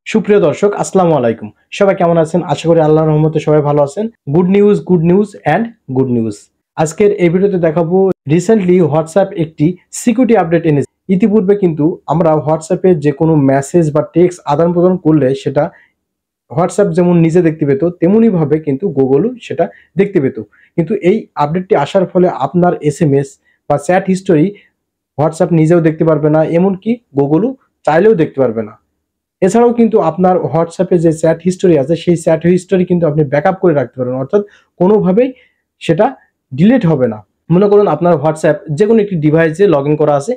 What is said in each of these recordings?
সুপ্রিয় দর্শক আসসালামু আলাইকুম। সবাই কেমন আছেন? আশা করি আল্লাহর রহমতে সবাই ভালো আছেন। Good news and good news. আজকের এই ভিডিওতে দেখাবো রিসেন্টলি WhatsApp একটি সিকিউরিটি আপডেট এনেছে। ইতিপূর্বে কিন্তু আমরা WhatsApp এ যেকোনো মেসেজ বা টেক্সট আদান-প্রদান করলে সেটা WhatsApp যেমন নিজে দেখতে পেত, তেমনি ভাবে কিন্তু Google ও সেটা দেখতে পেত। কিন্তু এই আপডেটটি আসার ফলে আপনার এসএমএস বা চ্যাট হিস্টোরি WhatsApp নিজেও দেখতে পারবে না, এমনকি Google ও চাইলেও দেখতে পারবে না। এছাড়াও কিন্তু আপনার WhatsApp এ যে চ্যাট হিস্টোরি আছে সেই চ্যাট হিস্টোরি কিন্তু আপনি ব্যাকআপ করে রাখতে পারবেন। অর্থাৎ কোনোভাবেই সেটা ডিলিট হবে না। মনে করুন আপনার WhatsApp যেকোনো একটি ডিভাইসে লগইন করা আছে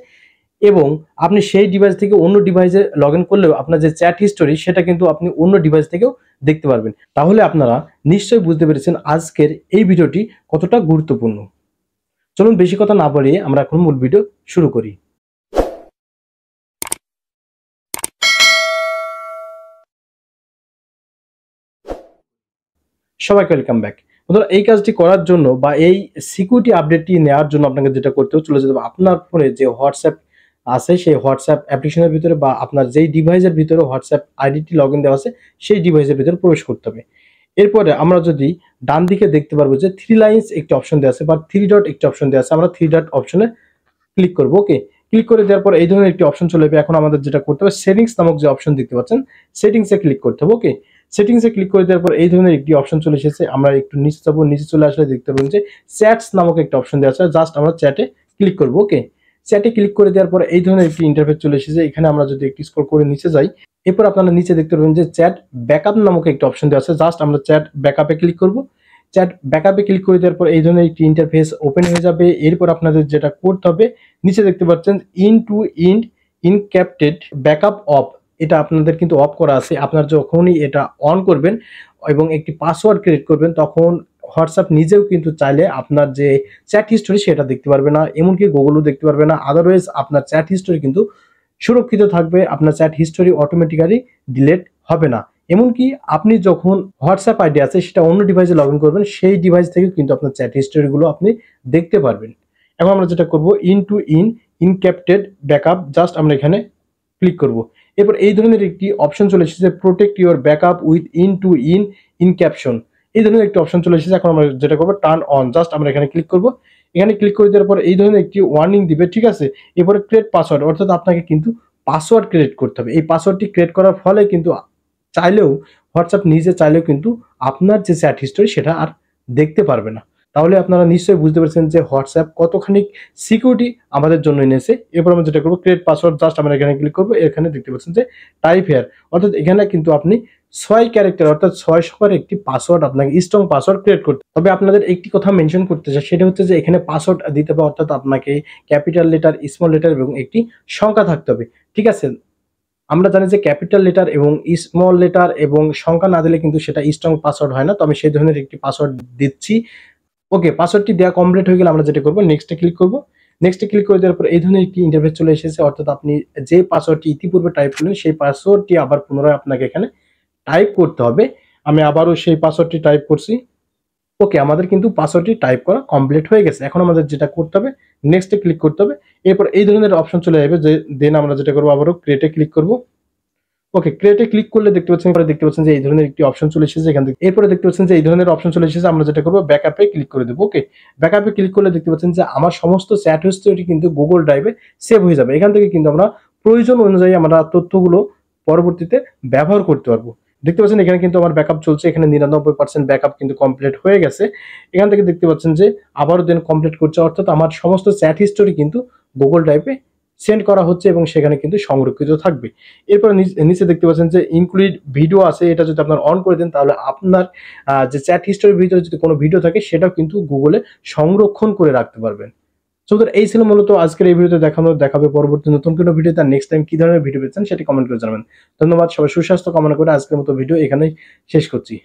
এবং আপনি সেই ডিভাইস থেকে অন্য ডিভাইসে লগইন করলেও আপনার যে চ্যাট হিস্টোরি সেটা কিন্তু আপনি অন্য ডিভাইস থেকেও দেখতে পারবেন। তাহলে আপনারা নিশ্চয়ই বুঝতে পেরেছেন আজকের এই ভিডিওটি কতটা গুরুত্বপূর্ণ। চলুন বেশি কথা না বাড়িয়ে আমরা এখন মূল ভিডিও শুরু করি। সবাইকে ওয়েলকাম ব্যাক। বন্ধুরা এই কাজটি করার জন্য বা এই সিকিউরিটি আপডেটটি নেওয়ার জন্য আপনাকে যেটা করতে হবে, চলে যেতে হবে আপনার ফোনে যে WhatsApp আছে সেই WhatsApp অ্যাপ্লিকেশনের ভিতরে বা আপনার যেই ডিভাইসের ভিতরে WhatsApp আইডিটি লগইন দেওয়া আছে সেই ডিভাইসের ভিতরে প্রবেশ করতে হবে। এরপরে আমরা যদি ডান দিকে দেখতে পারবো যে 3 লাইনস একটি অপশন দেওয়া আছে বা 3 ডট একটি অপশন দেওয়া আছে, আমরা 3 ডট অপশনে ক্লিক করব। ওকে, ক্লিক করে দেওয়ার পর এই ধরনের একটি অপশন চলে আসবে। এখন আমাদের যেটা করতে হবে সেটিংস নামক যে অপশন দেখতে পাচ্ছেন সেটিংসে ক্লিক করতে হবে। ওকে, সেটিংসে ক্লিক করে দেওয়ার পর এই ধরনের একটি অপশন চলে এসেছে। আমরা একটু নিচে যাবো, নিচে চলে আসলে দেখতে পাবেন যে চ্যাটস নামক একটা অপশন দেওয়া আছে। জাস্ট আমরা চ্যাটে ক্লিক করব। ওকে, চ্যাটে ক্লিক করে দেওয়ার পর এই ধরনের একটি ইন্টারফেস চলে এসেছে। এখানে আমরা যদি একটু স্ক্রল করে নিচে যাই, এরপর আপনারা নিচে দেখতে পাবেন যে চ্যাট ব্যাকআপ নামক একটা অপশন দেওয়া আছে। জাস্ট আমরা চ্যাট ব্যাকআপে ক্লিক করব। চ্যাট ব্যাকআপে ক্লিক করে দেওয়ার পর এই ধরনের একটি ইন্টারফেস ওপেন হয়ে যাবে। এরপর আপনাদের যেটা করতে হবে, নিচে দেখতে পাচ্ছেন ইন্ড ইনক্যাপ্টেড ব্যাকআপ অফ, এটা আপনাদের কিন্তু অফ করা আছে। আপনার যখনই এটা অন করবেন এবং একটি পাসওয়ার্ড ক্রিয়েট করবেন তখন WhatsApp নিজেও কিন্তু চাইলে আপনার যে চ্যাট হিস্টোরি সেটা দেখতে পারবে না, এমনকি Google-ও দেখতে পারবে না। আদারওয়াইজ আপনার চ্যাট হিস্টোরি কিন্তু সুরক্ষিত থাকবে, আপনার চ্যাট হিস্টোরি অটোমেটিক্যালি ডিলিট হবে না। এমনকি আপনি যখন WhatsApp আইডি আছে সেটা অন্য ডিভাইসে লগইন করবেন, সেই ডিভাইস থেকেও কিন্তু আপনার চ্যাট হিস্টোরিগুলো আপনি দেখতে পারবেন। এখন আমরা যেটা করব ইনক্যাপ্টেড ব্যাকআপ, জাস্ট আমরা এখানে ক্লিক করব। এরপর এই ধরনের একটি অপশন চলে এসেছে প্রোটেক্ট ইউর ব্যাকআপ উইথ ইনক্যাপশন, এই ধরনের একটি অপশন চলে এসেছে। এখন আমরা যেটা করব টার্ন অন, জাস্ট আমরা এখানে ক্লিক করব। এখানে ক্লিক করে দেওয়ার পর এই ধরনের একটি ওয়ার্নিং দিবে, ঠিক আছে। এরপরে ক্রিয়েট পাসওয়ার্ড, অর্থাৎ আপনাকে কিন্তু পাসওয়ার্ড ক্রিয়েট করতে হবে। এই পাসওয়ার্ডটি ক্রিয়েট করার ফলে কিন্তু চাইলেও WhatsApp নিজে চাইলেও কিন্তু আপনার যে চ্যাট হিস্টোরি সেটা আর দেখতে পারবে না। তাহলে আপনারা নিশ্চয়ই বুঝতে পারছেন যে WhatsApp কতখানি সিকিউরিটি আমাদের জন্য এনেছে। এরপর আমরা যেটা করব ক্রিয়েট পাসওয়ার্ড, জাস্ট আমরা এখানে ক্লিক করব। এখানে দেখতে পাচ্ছেন যে টাইপ হিয়ার, অর্থাৎ এখানে কিন্তু আপনি 6 ক্যারেক্টার অর্থাৎ 6 সংখ্যার একটি পাসওয়ার্ড, আপনাকে স্ট্রং পাসওয়ার্ড ক্রিয়েট করতে। তবে আপনাদের একটি কথা মেনশন করতে চাই, সেটা হচ্ছে যে এখানে পাসওয়ার্ড দিতে হবে অর্থাৎ আপনাকে ক্যাপিটাল লেটার, স্মল লেটার এবং একটি সংখ্যা থাকতে হবে, ঠিক আছে। আমরা জানি যে ক্যাপিটাল লেটার এবং স্মল লেটার এবং সংখ্যা না দিলে কিন্তু সেটা স্ট্রং পাসওয়ার্ড হয় না। তো আমি সেই ধরনের একটি পাসওয়ার্ড দিচ্ছি। ওকে, পাসওয়ার্ডটি দেওয়া কমপ্লিট হয়ে গেলে আমরা যেটা করব নেক্সটে ক্লিক করব। নেক্সটে ক্লিক করে দেওয়ার পর এই ধরনের একটি ইন্টারফেস চলে এসেছে, অর্থাৎ আপনি যে পাসওয়ার্ডটি ইতিপূর্বে টাইপ করলেন সেই পাসওয়ার্ডটি আবার পুনরায় আপনাকে এখানে টাইপ করতে হবে। আমি আবারও সেই পাসওয়ার্ডটি টাইপ করছি। ওকে, আমাদের কিন্তু পাসওয়ার্ডটি টাইপ করা কমপ্লিট হয়ে গেছে। এখন আমাদের যেটা করতে হবে নেক্সটে ক্লিক করতে হবে। এরপর এই ধরনের অপশন চলে আসবে, যে দেন আমরা যেটা করব আবারও ক্রিয়েটে ক্লিক করব। ওকে, ক্রিয়েটে ক্লিক করলে দেখতে পাচ্ছেন যে এই ধরনের একটি অপশন চলে এসেছে এখান থেকে। এরপরে দেখতে পাচ্ছেন যে এই ধরনের অপশন চলে এসেছে, আমরা যেটা করব ব্যাকআপে ক্লিক করে দেব। ওকে, ব্যাকআপে ক্লিক করলে দেখতে পাচ্ছেন যে আমার সমস্ত চ্যাট হিস্টরি কিন্তু Google ড্রাইভে সেভ হয়ে যাবে। এখান থেকে কিন্তু আমরা প্রয়োজন অনুযায়ী আমরা তথ্যগুলো পরবর্তীতে ব্যবহার করতে পারবো। দেখতে পাচ্ছেন এখানে কিন্তু আমার ব্যাকআপ চলছে, এখানে 99% ব্যাকআপ কিন্তু কমপ্লিট হয়ে গেছে। এখান থেকে দেখতে পাচ্ছেন যে আবারও দেন কমপ্লিট করছে, অর্থাৎ আমার সমস্ত চ্যাট হিস্টরি কিন্তু Google ড্রাইভে সেন্ড করা হচ্ছে এবং সেখানে কিন্তু সংরক্ষিত থাকবে। এরপর নিচে দেখতে পাচ্ছেন যে ইনক্লুড ভিডিও আছে, এটা যদি আপনার অন করে দেন তাহলে আপনার যে চ্যাট হিস্টরির ভিতরে যদি কোনো ভিডিও থাকে সেটাও কিন্তু গুগলে সংরক্ষণ করে রাখতে পারবেন। সো এই ছিল মূলত আজকের এই ভিডিওতে দেখাবে পরবর্তী নতুন কোনো ভিডিও। তার নেক্সট টাইম কি ধরনের ভিডিও পেয়েছেন সেটি কমেন্ট করে জানাবেন। ধন্যবাদ, সবাই সুস্বাস্থ্য কামনা করে আজকের মতো ভিডিও এখানেই শেষ করছি।